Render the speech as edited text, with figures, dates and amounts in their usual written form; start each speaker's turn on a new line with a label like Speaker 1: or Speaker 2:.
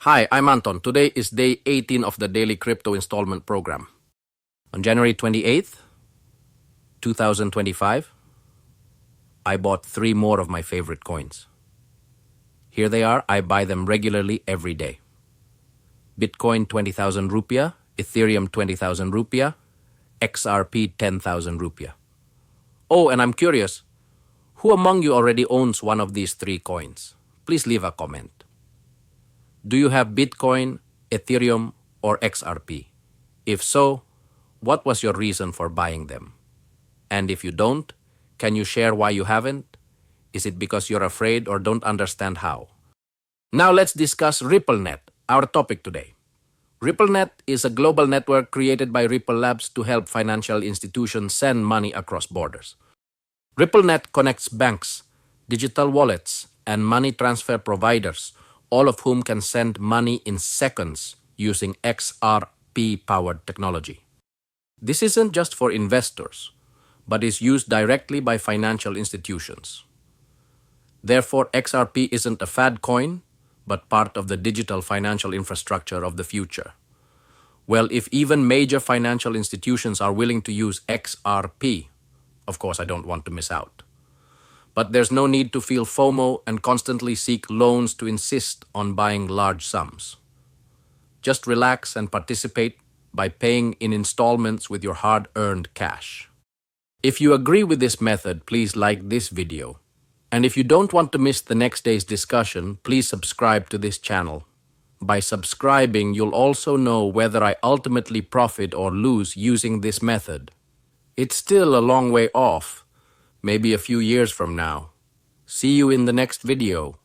Speaker 1: Hi, I'm Anton. Today is day 18 of the daily crypto installment program. On January 28th, 2025, I bought 3 more of my favorite coins. Here they are. I buy them regularly every day. Bitcoin 20,000 rupiah, Ethereum 20,000 rupiah, XRP 10,000 rupiah. Oh, and I'm curious, who among you already owns one of these 3 coins? Please leave a comment. Do you have Bitcoin, Ethereum, or XRP? If so, what was your reason for buying them? And if you don't, can you share why you haven't? Is it because you're afraid or don't understand how? Now let's discuss RippleNet, our topic today. RippleNet is a global network created by Ripple Labs to help financial institutions send money across borders. RippleNet connects banks, digital wallets, and money transfer providers, all of whom can send money in seconds using XRP-powered technology. This isn't just for investors, but is used directly by financial institutions. Therefore, XRP isn't a fad coin, but part of the digital financial infrastructure of the future. Well, if even major financial institutions are willing to use XRP, of course I don't want to miss out. But there's no need to feel FOMO and constantly seek loans to insist on buying large sums. Just relax and participate by paying in installments with your hard-earned cash. If you agree with this method, please like this video. And if you don't want to miss the next day's discussion, please subscribe to this channel. By subscribing, you'll also know whether I ultimately profit or lose using this method. It's still a long way off, maybe a few years from now. See you in the next video.